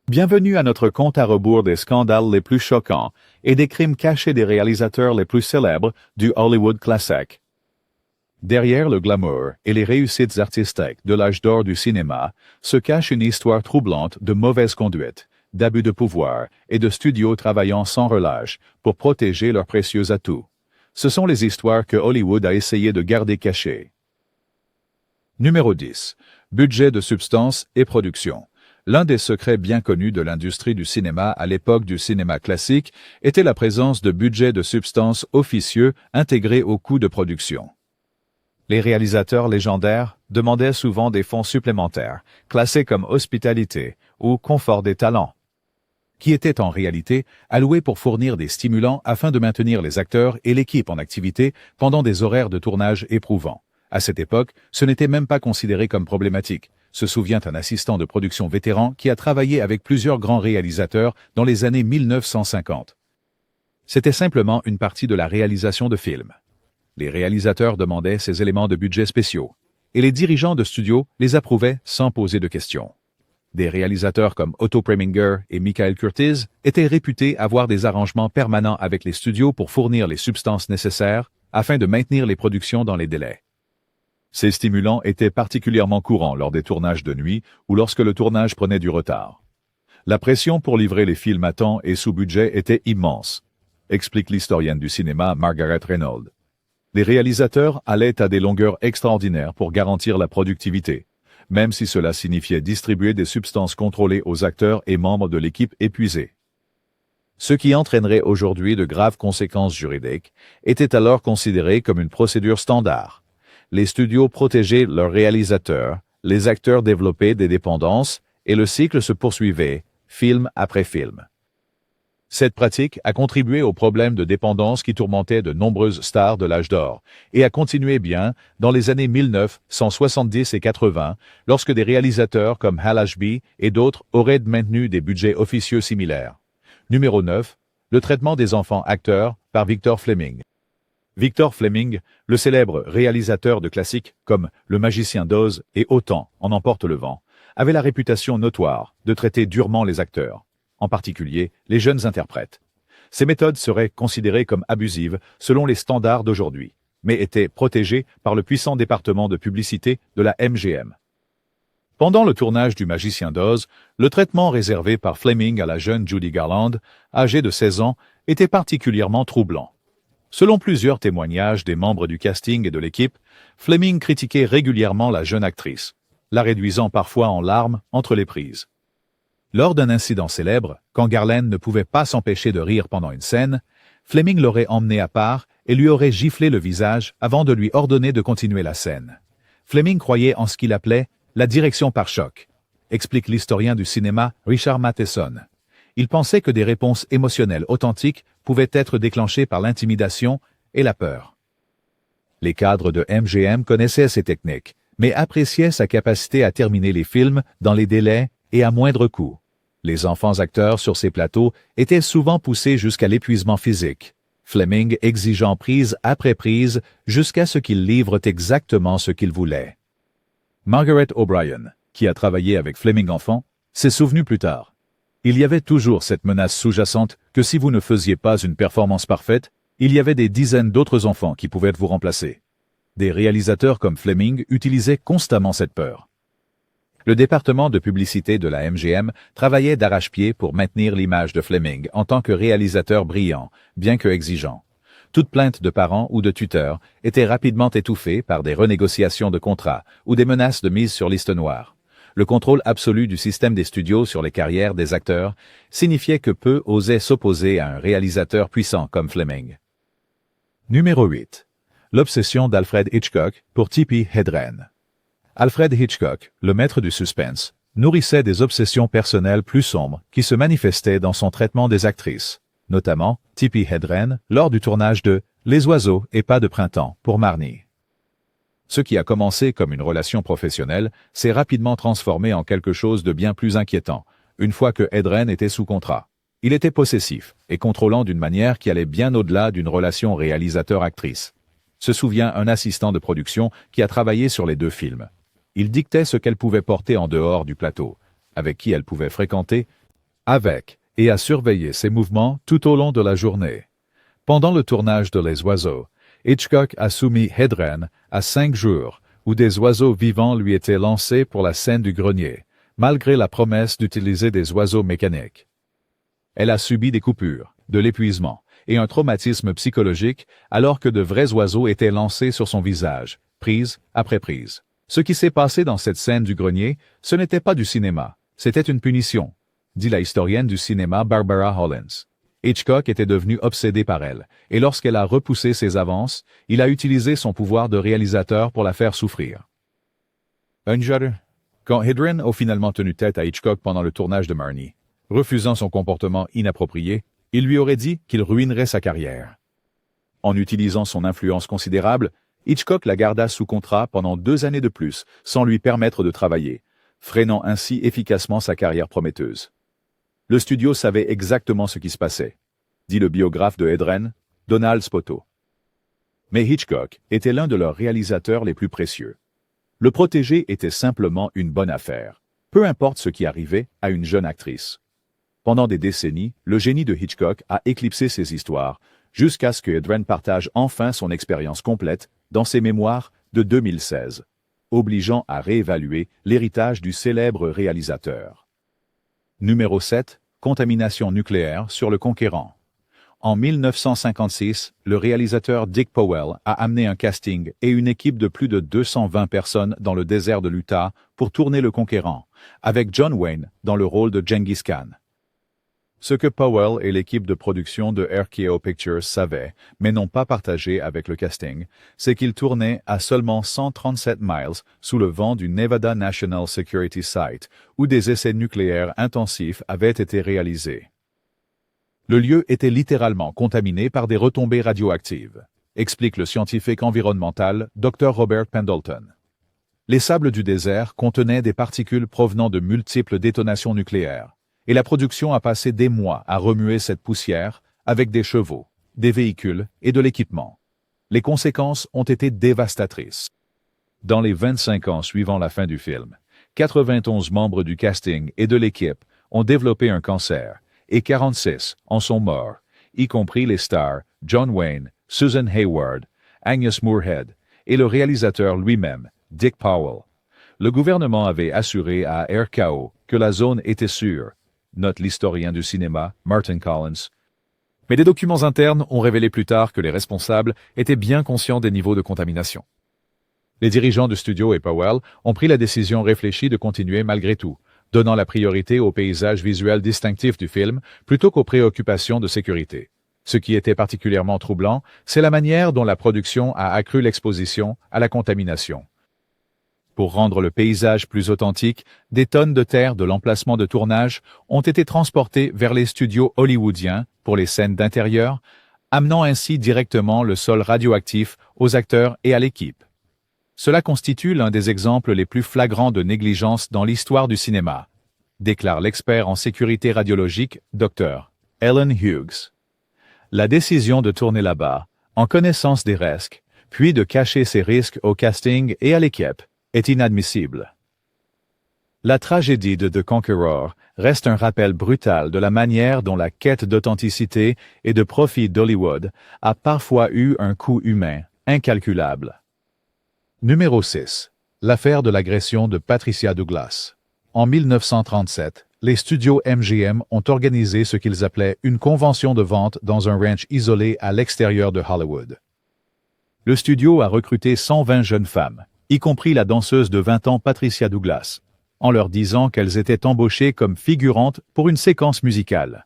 Bienvenue à notre compte à rebours des scandales les plus choquants et des crimes cachés des réalisateurs les plus célèbres du Hollywood classique. Derrière le glamour et les réussites artistiques de l'âge d'or du cinéma se cache une histoire troublante de mauvaise conduite, d'abus de pouvoir et de studios travaillant sans relâche pour protéger leurs précieux atouts. Ce sont les histoires que Hollywood a essayé de garder cachées. Numéro 10. Budget de substance et production. L'un des secrets bien connus de l'industrie du cinéma à l'époque du cinéma classique était la présence de budgets de substance officieux intégrés au coût de production. Les réalisateurs légendaires demandaient souvent des fonds supplémentaires, classés comme hospitalité ou confort des talents, qui étaient en réalité alloués pour fournir des stimulants afin de maintenir les acteurs et l'équipe en activité pendant des horaires de tournage éprouvants. À cette époque, ce n'était même pas considéré comme problématique, se souvient un assistant de production vétéran qui a travaillé avec plusieurs grands réalisateurs dans les années 1950. C'était simplement une partie de la réalisation de films. Les réalisateurs demandaient ces éléments de budget spéciaux, et les dirigeants de studios les approuvaient sans poser de questions. Des réalisateurs comme Otto Preminger et Michael Curtiz étaient réputés avoir des arrangements permanents avec les studios pour fournir les substances nécessaires afin de maintenir les productions dans les délais. Ces stimulants étaient particulièrement courants lors des tournages de nuit ou lorsque le tournage prenait du retard. La pression pour livrer les films à temps et sous budget était immense, explique l'historienne du cinéma Margaret Reynolds. Les réalisateurs allaient à des longueurs extraordinaires pour garantir la productivité, même si cela signifiait distribuer des substances contrôlées aux acteurs et membres de l'équipe épuisés. Ce qui entraînerait aujourd'hui de graves conséquences juridiques était alors considéré comme une procédure standard. Les studios protégeaient leurs réalisateurs, les acteurs développaient des dépendances et le cycle se poursuivait, film après film. Cette pratique a contribué aux problèmes de dépendance qui tourmentaient de nombreuses stars de l'âge d'or et a continué bien dans les années 1970 et 80 lorsque des réalisateurs comme Hal Ashby et d'autres auraient maintenu des budgets officieux similaires. Numéro 9. Le traitement des enfants acteurs par Victor Fleming. Victor Fleming, le célèbre réalisateur de classiques comme Le Magicien d'Oz et Autant en emporte le vent, avait la réputation notoire de traiter durement les acteurs, en particulier les jeunes interprètes. Ces méthodes seraient considérées comme abusives selon les standards d'aujourd'hui, mais étaient protégées par le puissant département de publicité de la MGM. Pendant le tournage du Magicien d'Oz, le traitement réservé par Fleming à la jeune Judy Garland, âgée de 16 ans, était particulièrement troublant. Selon plusieurs témoignages des membres du casting et de l'équipe, Fleming critiquait régulièrement la jeune actrice, la réduisant parfois en larmes entre les prises. Lors d'un incident célèbre, quand Garland ne pouvait pas s'empêcher de rire pendant une scène, Fleming l'aurait emmenée à part et lui aurait giflé le visage avant de lui ordonner de continuer la scène. Fleming croyait en ce qu'il appelait la direction par choc, explique l'historien du cinéma Richard Matheson. Il pensait que des réponses émotionnelles authentiques pouvaient être déclenchées par l'intimidation et la peur. Les cadres de MGM connaissaient ces techniques, mais appréciaient sa capacité à terminer les films dans les délais et à moindre coût. Les enfants acteurs sur ces plateaux étaient souvent poussés jusqu'à l'épuisement physique, Fleming exigeant prise après prise jusqu'à ce qu'ils livrent exactement ce qu'ils voulaient. Margaret O'Brien, qui a travaillé avec Fleming enfant, s'est souvenue plus tard. Il y avait toujours cette menace sous-jacente que si vous ne faisiez pas une performance parfaite, il y avait des dizaines d'autres enfants qui pouvaient vous remplacer. Des réalisateurs comme Fleming utilisaient constamment cette peur. Le département de publicité de la MGM travaillait d'arrache-pied pour maintenir l'image de Fleming en tant que réalisateur brillant, bien que exigeant. Toute plainte de parents ou de tuteurs était rapidement étouffée par des renégociations de contrats ou des menaces de mise sur liste noire. Le contrôle absolu du système des studios sur les carrières des acteurs signifiait que peu osaient s'opposer à un réalisateur puissant comme Fleming. Numéro 8. L'obsession d'Alfred Hitchcock pour Tippi Hedren. Alfred Hitchcock, le maître du suspense, nourrissait des obsessions personnelles plus sombres qui se manifestaient dans son traitement des actrices, notamment Tippi Hedren lors du tournage de Les oiseaux et pas de printemps pour Marnie. Ce qui a commencé comme une relation professionnelle s'est rapidement transformé en quelque chose de bien plus inquiétant, une fois que Hedren était sous contrat. Il était possessif et contrôlant d'une manière qui allait bien au-delà d'une relation réalisateur-actrice. Se souvient un assistant de production qui a travaillé sur les deux films. Il dictait ce qu'elle pouvait porter en dehors du plateau, avec qui elle pouvait fréquenter avec et a surveillé ses mouvements tout au long de la journée. Pendant le tournage de Les Oiseaux, Hitchcock a soumis Hedren à 5 jours où des oiseaux vivants lui étaient lancés pour la scène du grenier, malgré la promesse d'utiliser des oiseaux mécaniques. Elle a subi des coupures, de l'épuisement et un traumatisme psychologique alors que de vrais oiseaux étaient lancés sur son visage, prise après prise. Ce qui s'est passé dans cette scène du grenier, ce n'était pas du cinéma, c'était une punition, dit la historienne du cinéma Barbara Hollins. Hitchcock était devenu obsédé par elle, et lorsqu'elle a repoussé ses avances, il a utilisé son pouvoir de réalisateur pour la faire souffrir. Un jour, quand Hedren a finalement tenu tête à Hitchcock pendant le tournage de Marnie, refusant son comportement inapproprié, il lui aurait dit qu'il ruinerait sa carrière. En utilisant son influence considérable, Hitchcock la garda sous contrat pendant 2 années de plus, sans lui permettre de travailler, freinant ainsi efficacement sa carrière prometteuse. Le studio savait exactement ce qui se passait, dit le biographe de Hedren, Donald Spoto. Mais Hitchcock était l'un de leurs réalisateurs les plus précieux. Le protéger était simplement une bonne affaire, peu importe ce qui arrivait à une jeune actrice. Pendant des décennies, le génie de Hitchcock a éclipsé ses histoires, jusqu'à ce que Hedren partage enfin son expérience complète dans ses mémoires de 2016, obligeant à réévaluer l'héritage du célèbre réalisateur. Numéro 7. Contamination nucléaire sur le Conquérant. En 1956, le réalisateur Dick Powell a amené un casting et une équipe de plus de 220 personnes dans le désert de l'Utah pour tourner Le Conquérant, avec John Wayne dans le rôle de Genghis Khan. Ce que Powell et l'équipe de production de RKO Pictures savaient, mais n'ont pas partagé avec le casting, c'est qu'ils tournaient à seulement 137 miles sous le vent du Nevada National Security Site, où des essais nucléaires intensifs avaient été réalisés. Le lieu était littéralement contaminé par des retombées radioactives, explique le scientifique environnemental Dr. Robert Pendleton. Les sables du désert contenaient des particules provenant de multiples détonations nucléaires, et la production a passé des mois à remuer cette poussière avec des chevaux, des véhicules et de l'équipement. Les conséquences ont été dévastatrices. Dans les 25 ans suivant la fin du film, 91 membres du casting et de l'équipe ont développé un cancer, et 46 en sont morts, y compris les stars John Wayne, Susan Hayward, Agnes Moorehead et le réalisateur lui-même, Dick Powell. Le gouvernement avait assuré à RKO que la zone était sûre, note l'historien du cinéma Martin Collins. Mais des documents internes ont révélé plus tard que les responsables étaient bien conscients des niveaux de contamination. Les dirigeants du studio et Powell ont pris la décision réfléchie de continuer malgré tout, donnant la priorité au paysage visuel distinctif du film plutôt qu'aux préoccupations de sécurité. Ce qui était particulièrement troublant, c'est la manière dont la production a accru l'exposition à la contamination. Pour rendre le paysage plus authentique, des tonnes de terre de l'emplacement de tournage ont été transportées vers les studios hollywoodiens pour les scènes d'intérieur, amenant ainsi directement le sol radioactif aux acteurs et à l'équipe. Cela constitue l'un des exemples les plus flagrants de négligence dans l'histoire du cinéma, déclare l'expert en sécurité radiologique Dr. Ellen Hughes. La décision de tourner là-bas, en connaissance des risques, puis de cacher ces risques au casting et à l'équipe, est inadmissible. La tragédie de The Conqueror reste un rappel brutal de la manière dont la quête d'authenticité et de profit d'Hollywood a parfois eu un coût humain incalculable. Numéro 6. L'affaire de l'agression de Patricia Douglas. En 1937, les studios MGM ont organisé ce qu'ils appelaient une convention de vente dans un ranch isolé à l'extérieur de Hollywood. Le studio a recruté 120 jeunes femmes, y compris la danseuse de 20 ans Patricia Douglas, en leur disant qu'elles étaient embauchées comme figurantes pour une séquence musicale.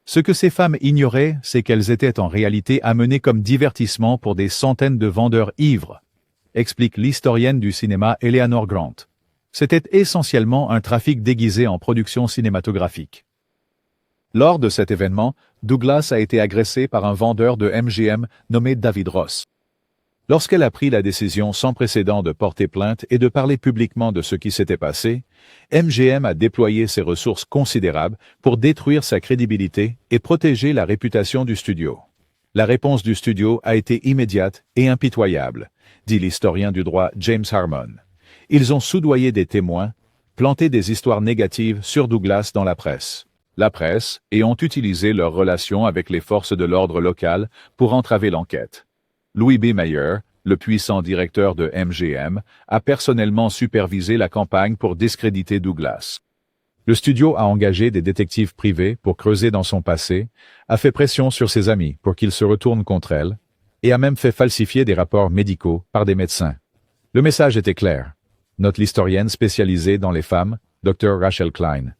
Ce que ces femmes ignoraient, c'est qu'elles étaient en réalité amenées comme divertissement pour des centaines de vendeurs ivres, explique l'historienne du cinéma Eleanor Grant. C'était essentiellement un trafic déguisé en production cinématographique. Lors de cet événement, Douglas a été agressée par un vendeur de MGM nommé David Ross. Lorsqu'elle a pris la décision sans précédent de porter plainte et de parler publiquement de ce qui s'était passé, MGM a déployé ses ressources considérables pour détruire sa crédibilité et protéger la réputation du studio. La réponse du studio a été immédiate et impitoyable, dit l'historien du droit James Harmon. Ils ont soudoyé des témoins, planté des histoires négatives sur Douglas dans la presse. la presse et ont utilisé leurs relations avec les forces de l'ordre locales pour entraver l'enquête. Louis B. Mayer, le puissant directeur de MGM, a personnellement supervisé la campagne pour discréditer Douglas. Le studio a engagé des détectives privés pour creuser dans son passé, a fait pression sur ses amis pour qu'ils se retournent contre elle, et a même fait falsifier des rapports médicaux par des médecins. Le message était clair. Note l'historienne spécialisée dans les femmes, Dr. Rachel Klein.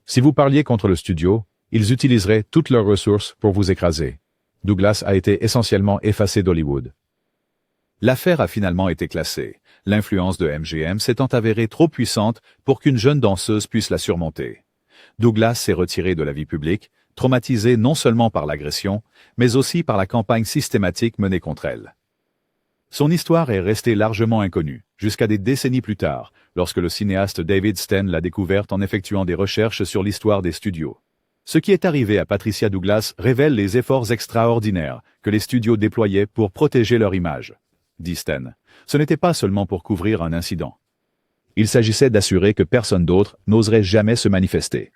Si vous parliez contre le studio, ils utiliseraient toutes leurs ressources pour vous écraser. Douglas a été essentiellement effacé d'Hollywood. L'affaire a finalement été classée. L'influence de MGM s'étant avérée trop puissante pour qu'une jeune danseuse puisse la surmonter. Douglas s'est retiré de la vie publique, traumatisé non seulement par l'agression, mais aussi par la campagne systématique menée contre elle. Son histoire est restée largement inconnue, jusqu'à des décennies plus tard, lorsque le cinéaste David Sten l'a découverte en effectuant des recherches sur l'histoire des studios. Ce qui est arrivé à Patricia Douglas révèle les efforts extraordinaires que les studios déployaient pour protéger leur image. Dit Sten. Ce n'était pas seulement pour couvrir un incident. Il s'agissait d'assurer que personne d'autre n'oserait jamais se manifester.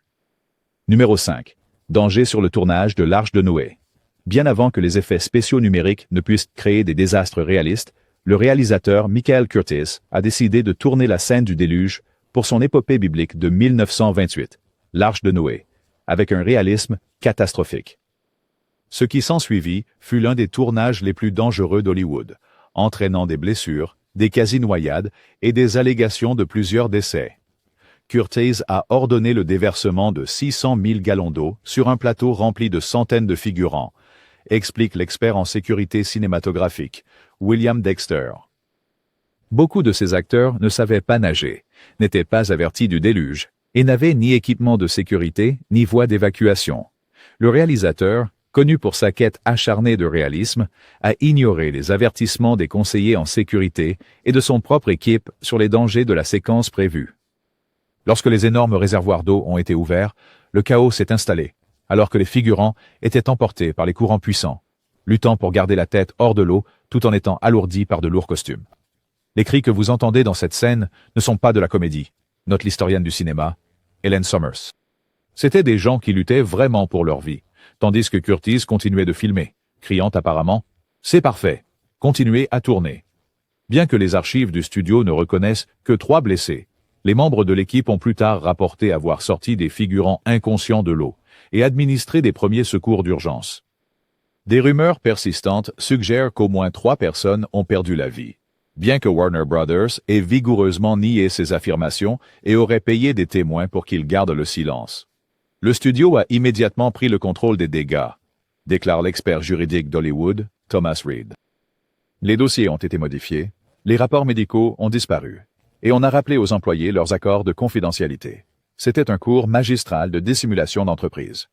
Numéro 5. Danger sur le tournage de l'Arche de Noé. Bien avant que les effets spéciaux numériques ne puissent créer des désastres réalistes, le réalisateur Michael Curtiz a décidé de tourner la scène du déluge pour son épopée biblique de 1928, l'Arche de Noé, avec un réalisme catastrophique. Ce qui s'ensuivit fut l'un des tournages les plus dangereux d'Hollywood, entraînant des blessures, des quasi-noyades et des allégations de plusieurs décès. Curtiz a ordonné le déversement de 600 000 gallons d'eau sur un plateau rempli de centaines de figurants, explique l'expert en sécurité cinématographique, William Dexter. Beaucoup de ces acteurs ne savaient pas nager, n'étaient pas avertis du déluge, et n'avaient ni équipement de sécurité ni voie d'évacuation. Le réalisateur, connu pour sa quête acharnée de réalisme, a ignoré les avertissements des conseillers en sécurité et de son propre équipe sur les dangers de la séquence prévue. Lorsque les énormes réservoirs d'eau ont été ouverts, le chaos s'est installé, alors que les figurants étaient emportés par les courants puissants, luttant pour garder la tête hors de l'eau tout en étant alourdis par de lourds costumes. Les cris que vous entendez dans cette scène ne sont pas de la comédie, note l'historienne du cinéma, Helen Summers. C'étaient des gens qui luttaient vraiment pour leur vie, tandis que Curtiz continuait de filmer, criant apparemment « C'est parfait, continuez à tourner ». Bien que les archives du studio ne reconnaissent que 3 blessés, les membres de l'équipe ont plus tard rapporté avoir sorti des figurants inconscients de l'eau et administré des premiers secours d'urgence. Des rumeurs persistantes suggèrent qu'au moins 3 personnes ont perdu la vie, bien que Warner Brothers ait vigoureusement nié ces affirmations et aurait payé des témoins pour qu'ils gardent le silence. Le studio a immédiatement pris le contrôle des dégâts, déclare l'expert juridique d'Hollywood, Thomas Reed. Les dossiers ont été modifiés, les rapports médicaux ont disparu, et on a rappelé aux employés leurs accords de confidentialité. C'était un cours magistral de dissimulation d'entreprise.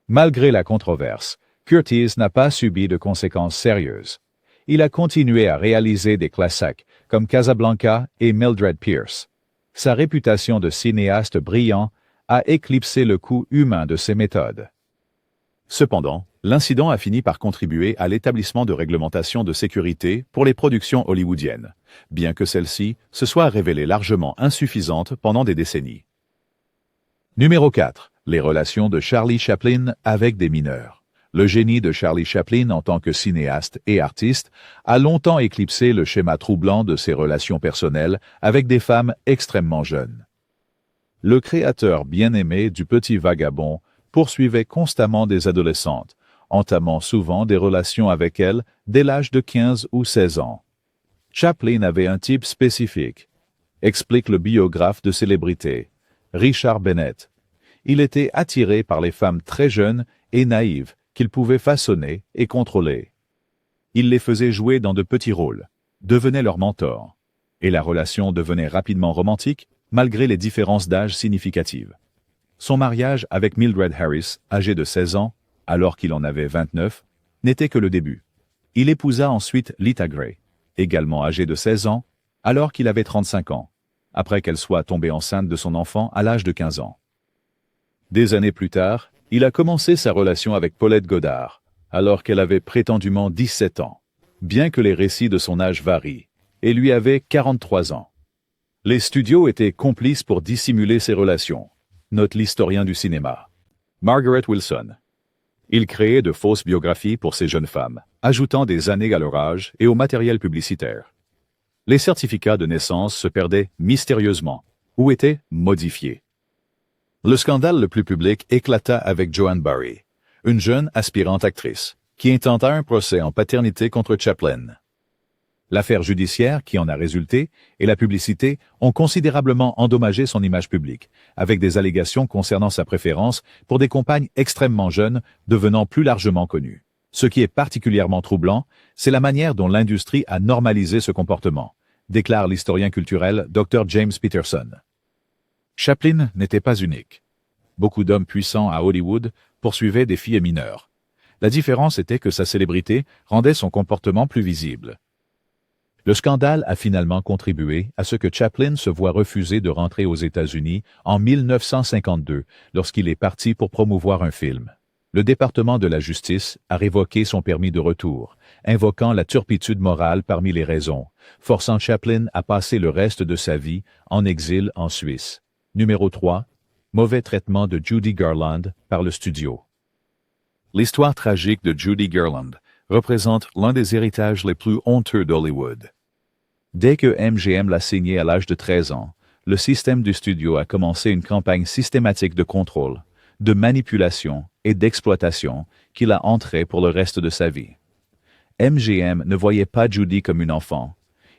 Malgré la controverse, Curtiz n'a pas subi de conséquences sérieuses. Il a continué à réaliser des classiques comme Casablanca et Mildred Pierce. Sa réputation de cinéaste brillant a éclipsé le coût humain de ses méthodes. Cependant, l'incident a fini par contribuer à l'établissement de réglementations de sécurité pour les productions hollywoodiennes, bien que celles-ci se soient révélées largement insuffisantes pendant des décennies. Numéro 4. Les relations de Charlie Chaplin avec des mineurs. Le génie de Charlie Chaplin en tant que cinéaste et artiste a longtemps éclipsé le schéma troublant de ses relations personnelles avec des femmes extrêmement jeunes. Le créateur bien-aimé du Petit Vagabond poursuivait constamment des adolescentes, entamant souvent des relations avec elles dès l'âge de 15 ou 16 ans. Chaplin avait un type spécifique, explique le biographe de célébrité, Richard Bennett. Il était attiré par les femmes très jeunes et naïves qu'il pouvait façonner et contrôler. Il les faisait jouer dans de petits rôles, devenait leur mentor, et la relation devenait rapidement romantique malgré les différences d'âge significatives. Son mariage avec Mildred Harris, âgée de 16 ans, alors qu'il en avait 29, n'était que le début. Il épousa ensuite Lita Gray, également âgée de 16 ans, alors qu'il avait 35 ans, après qu'elle soit tombée enceinte de son enfant à l'âge de 15 ans. Des années plus tard, il a commencé sa relation avec Paulette Goddard, alors qu'elle avait prétendument 17 ans, bien que les récits de son âge varient, et lui avait 43 ans. Les studios étaient complices pour dissimuler ces relations, note l'historien du cinéma. Margaret Wilson. Il créait de fausses biographies pour ces jeunes femmes, ajoutant des années à leur âge et au matériel publicitaire. Les certificats de naissance se perdaient mystérieusement ou étaient modifiés. Le scandale le plus public éclata avec Joanne Barry, une jeune aspirante actrice, qui intenta un procès en paternité contre Chaplin. L'affaire judiciaire qui en a résulté et la publicité ont considérablement endommagé son image publique, avec des allégations concernant sa préférence pour des compagnes extrêmement jeunes devenant plus largement connues. Ce qui est particulièrement troublant, c'est la manière dont l'industrie a normalisé ce comportement, déclare l'historien culturel Dr. James Peterson. Chaplin n'était pas unique. Beaucoup d'hommes puissants à Hollywood poursuivaient des filles mineures. La différence était que sa célébrité rendait son comportement plus visible. Le scandale a finalement contribué à ce que Chaplin se voit refuser de rentrer aux États-Unis en 1952 lorsqu'il est parti pour promouvoir un film. Le département de la justice a révoqué son permis de retour, invoquant la turpitude morale parmi les raisons, forçant Chaplin à passer le reste de sa vie en exil en Suisse. Numéro 3. Mauvais traitement de Judy Garland par le studio. L'histoire tragique de Judy Garland représente l'un des héritages les plus honteux d'Hollywood. Dès que MGM l'a signé à l'âge de 13 ans, le système du studio a commencé une campagne systématique de contrôle, de manipulation et d'exploitation qui l'a entré pour le reste de sa vie. MGM ne voyait pas Judy comme une enfant.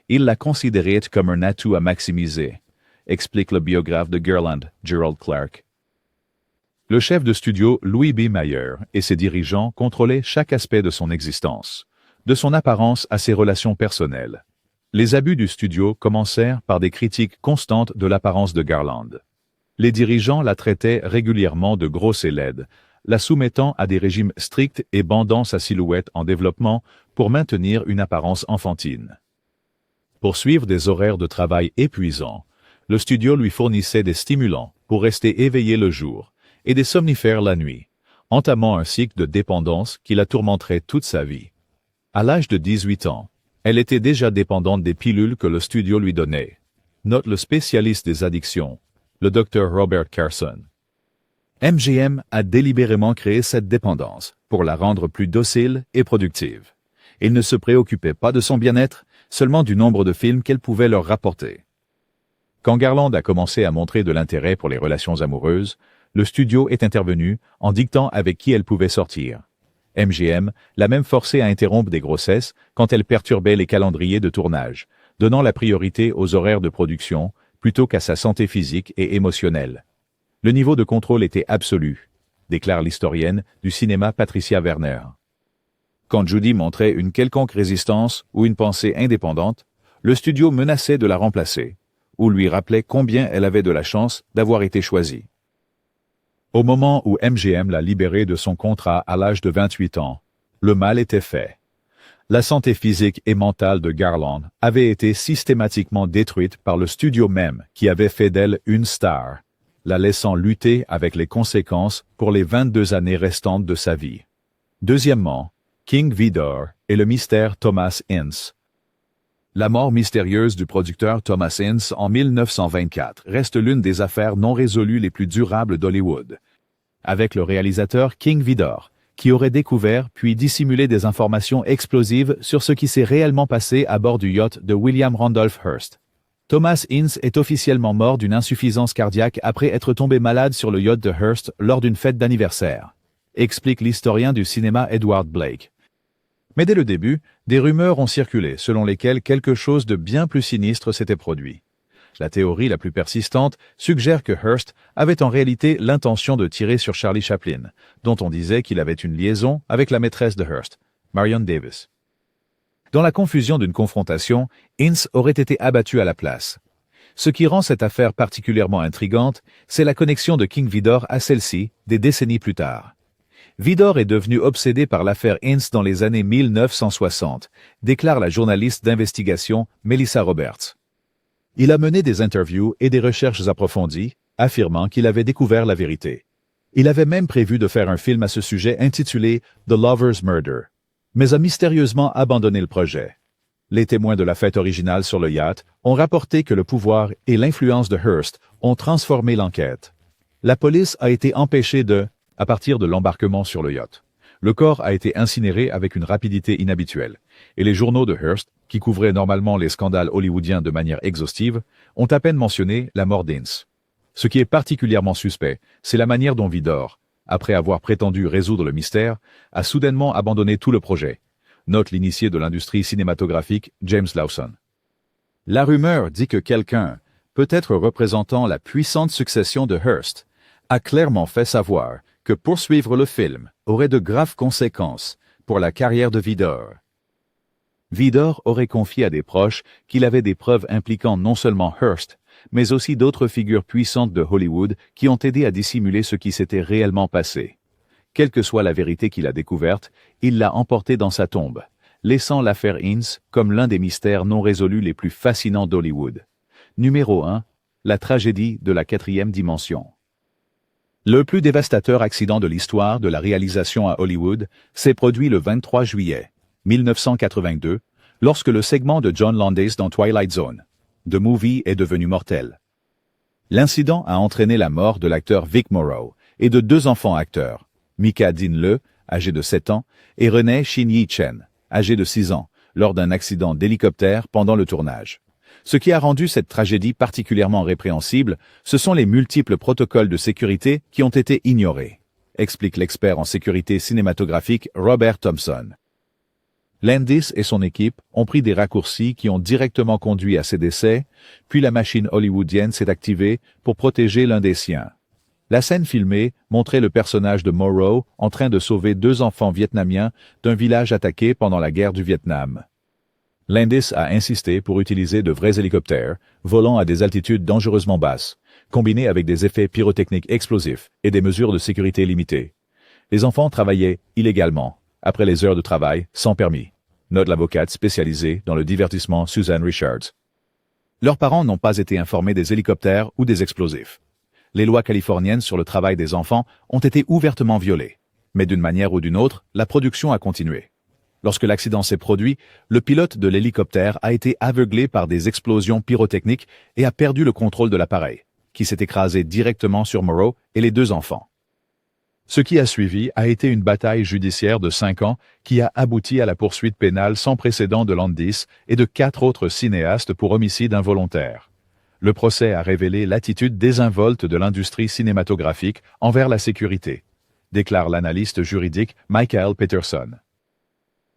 Il la considérait comme un atout à maximiser, explique le biographe de Garland, Gerald Clark. Le chef de studio Louis B. Mayer et ses dirigeants contrôlaient chaque aspect de son existence, de son apparence à ses relations personnelles. Les abus du studio commencèrent par des critiques constantes de l'apparence de Garland. Les dirigeants la traitaient régulièrement de grosse et laide, la soumettant à des régimes stricts et bandant sa silhouette en développement pour maintenir une apparence enfantine. Pour suivre des horaires de travail épuisants, le studio lui fournissait des stimulants pour rester éveillé le jour et des somnifères la nuit, entamant un cycle de dépendance qui la tourmenterait toute sa vie. À l'âge de 18 ans, elle était déjà dépendante des pilules que le studio lui donnait, note le spécialiste des addictions, le Dr. Robert Carson. MGM a délibérément créé cette dépendance pour la rendre plus docile et productive. Il ne se préoccupait pas de son bien-être, seulement du nombre de films qu'elle pouvait leur rapporter. Quand Garland a commencé à montrer de l'intérêt pour les relations amoureuses, le studio est intervenu en dictant avec qui elle pouvait sortir. MGM l'a même forcé à interrompre des grossesses quand elle perturbait les calendriers de tournage, donnant la priorité aux horaires de production plutôt qu'à sa santé physique et émotionnelle. Le niveau de contrôle était absolu, déclare l'historienne du cinéma Patricia Werner. Quand Judy montrait une quelconque résistance ou une pensée indépendante, le studio menaçait de la remplacer, ou lui rappelait combien elle avait de la chance d'avoir été choisie. Au moment où MGM l'a libérée de son contrat à l'âge de 28 ans, le mal était fait. La santé physique et mentale de Garland avait été systématiquement détruite par le studio même qui avait fait d'elle une star, la laissant lutter avec les conséquences pour les 22 années restantes de sa vie. Deuxièmement, King Vidor et le mystère Thomas Ince. La mort mystérieuse du producteur Thomas Ince en 1924 reste l'une des affaires non résolues les plus durables d'Hollywood, avec le réalisateur King Vidor, qui aurait découvert puis dissimulé des informations explosives sur ce qui s'est réellement passé à bord du yacht de William Randolph Hearst. Thomas Ince est officiellement mort d'une insuffisance cardiaque après être tombé malade sur le yacht de Hearst lors d'une fête d'anniversaire, explique l'historien du cinéma Edward Blake. Mais dès le début, des rumeurs ont circulé selon lesquelles quelque chose de bien plus sinistre s'était produit. La théorie la plus persistante suggère que Hearst avait en réalité l'intention de tirer sur Charlie Chaplin, dont on disait qu'il avait une liaison avec la maîtresse de Hearst, Marion Davis. Dans la confusion d'une confrontation, Ince aurait été abattu à la place. Ce qui rend cette affaire particulièrement intrigante, c'est la connexion de King Vidor à celle-ci, des décennies plus tard. Vidor est devenu obsédé par l'affaire Ince dans les années 1960, déclare la journaliste d'investigation Melissa Roberts. Il a mené des interviews et des recherches approfondies, affirmant qu'il avait découvert la vérité. Il avait même prévu de faire un film à ce sujet intitulé « The Lover's Murder », mais a mystérieusement abandonné le projet. Les témoins de la fête originale sur le yacht ont rapporté que le pouvoir et l'influence de Hearst ont transformé l'enquête. La police a été empêchée de À partir de l'embarquement sur le yacht, le corps a été incinéré avec une rapidité inhabituelle, et les journaux de Hearst, qui couvraient normalement les scandales hollywoodiens de manière exhaustive, ont à peine mentionné la mort d'Ince. Ce qui est particulièrement suspect, c'est la manière dont Vidor, après avoir prétendu résoudre le mystère, a soudainement abandonné tout le projet, note l'initié de l'industrie cinématographique James Lawson. La rumeur dit que quelqu'un, peut-être représentant la puissante succession de Hearst, a clairement fait savoir que poursuivre le film aurait de graves conséquences pour la carrière de Vidor. Vidor aurait confié à des proches qu'il avait des preuves impliquant non seulement Hearst, mais aussi d'autres figures puissantes de Hollywood qui ont aidé à dissimuler ce qui s'était réellement passé. Quelle que soit la vérité qu'il a découverte, il l'a emportée dans sa tombe, laissant l'affaire Ince comme l'un des mystères non résolus les plus fascinants d'Hollywood. Numéro 1. La tragédie de la 4e dimension. Le plus dévastateur accident de l'histoire de la réalisation à Hollywood s'est produit le 23 juillet 1982, lorsque le segment de John Landis dans Twilight Zone, The Movie, est devenu mortel. L'incident a entraîné la mort de l'acteur Vic Morrow et de 2 enfants acteurs, Mika Din-le, âgé de 7 ans, et Renee Shin-Yi Chen, âgé de 6 ans, lors d'un accident d'hélicoptère pendant le tournage. Ce qui a rendu cette tragédie particulièrement répréhensible, ce sont les multiples protocoles de sécurité qui ont été ignorés, explique l'expert en sécurité cinématographique Robert Thompson. Landis et son équipe ont pris des raccourcis qui ont directement conduit à ces décès, puis la machine hollywoodienne s'est activée pour protéger l'un des siens. La scène filmée montrait le personnage de Morrow en train de sauver 2 enfants vietnamiens d'un village attaqué pendant la guerre du Vietnam. Landis a insisté pour utiliser de vrais hélicoptères, volant à des altitudes dangereusement basses, combinés avec des effets pyrotechniques explosifs et des mesures de sécurité limitées. Les enfants travaillaient illégalement, après les heures de travail, sans permis, note l'avocate spécialisée dans le divertissement Susan Richards. Leurs parents n'ont pas été informés des hélicoptères ou des explosifs. Les lois californiennes sur le travail des enfants ont été ouvertement violées, mais d'une manière ou d'une autre, la production a continué. Lorsque l'accident s'est produit, le pilote de l'hélicoptère a été aveuglé par des explosions pyrotechniques et a perdu le contrôle de l'appareil, qui s'est écrasé directement sur Morrow et les 2 enfants. Ce qui a suivi a été une bataille judiciaire de 5 ans qui a abouti à la poursuite pénale sans précédent de Landis et de 4 autres cinéastes pour homicide involontaire. Le procès a révélé l'attitude désinvolte de l'industrie cinématographique envers la sécurité, déclare l'analyste juridique Michael Peterson.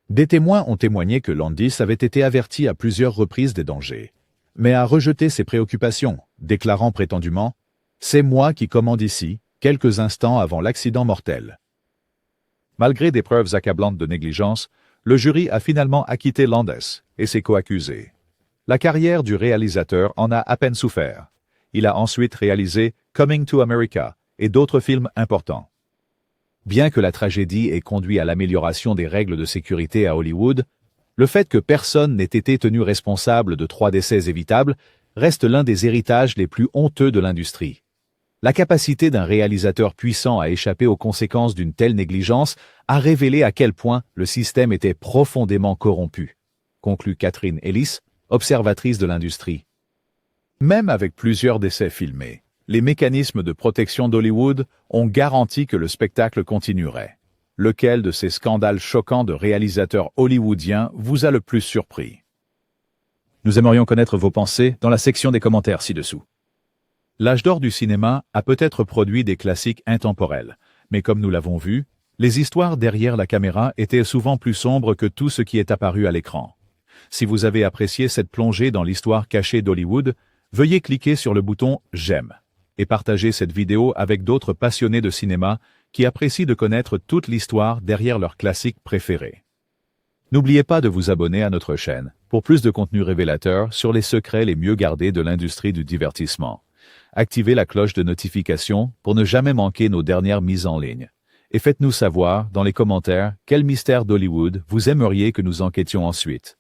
Des témoins ont témoigné que Landis avait été averti à plusieurs reprises des dangers, mais a rejeté ses préoccupations, déclarant prétendument « C'est moi qui commande ici », quelques instants avant l'accident mortel. Malgré des preuves accablantes de négligence, le jury a finalement acquitté Landis et ses coaccusés. La carrière du réalisateur en a à peine souffert. Il a ensuite réalisé Coming to America et d'autres films importants. Bien que la tragédie ait conduit à l'amélioration des règles de sécurité à Hollywood, le fait que personne n'ait été tenu responsable de 3 décès évitables reste l'un des héritages les plus honteux de l'industrie. La capacité d'un réalisateur puissant à échapper aux conséquences d'une telle négligence a révélé à quel point le système était profondément corrompu, conclut Catherine Ellis, observatrice de l'industrie. Même avec plusieurs décès filmés, les mécanismes de protection d'Hollywood ont garanti que le spectacle continuerait. Lequel de ces scandales choquants de réalisateurs hollywoodiens vous a le plus surpris? Nous aimerions connaître vos pensées dans la section des commentaires ci-dessous. L'âge d'or du cinéma a peut-être produit des classiques intemporels, mais comme nous l'avons vu, les histoires derrière la caméra étaient souvent plus sombres que tout ce qui est apparu à l'écran. Si vous avez apprécié cette plongée dans l'histoire cachée d'Hollywood, veuillez cliquer sur le bouton « J'aime » et partager cette vidéo avec d'autres passionnés de cinéma qui apprécient de connaître toute l'histoire derrière leurs classiques préférés. N'oubliez pas de vous abonner à notre chaîne pour plus de contenu révélateur sur les secrets les mieux gardés de l'industrie du divertissement. Activez la cloche de notification pour ne jamais manquer nos dernières mises en ligne. Et faites-nous savoir dans les commentaires quel mystère d'Hollywood vous aimeriez que nous enquêtions ensuite.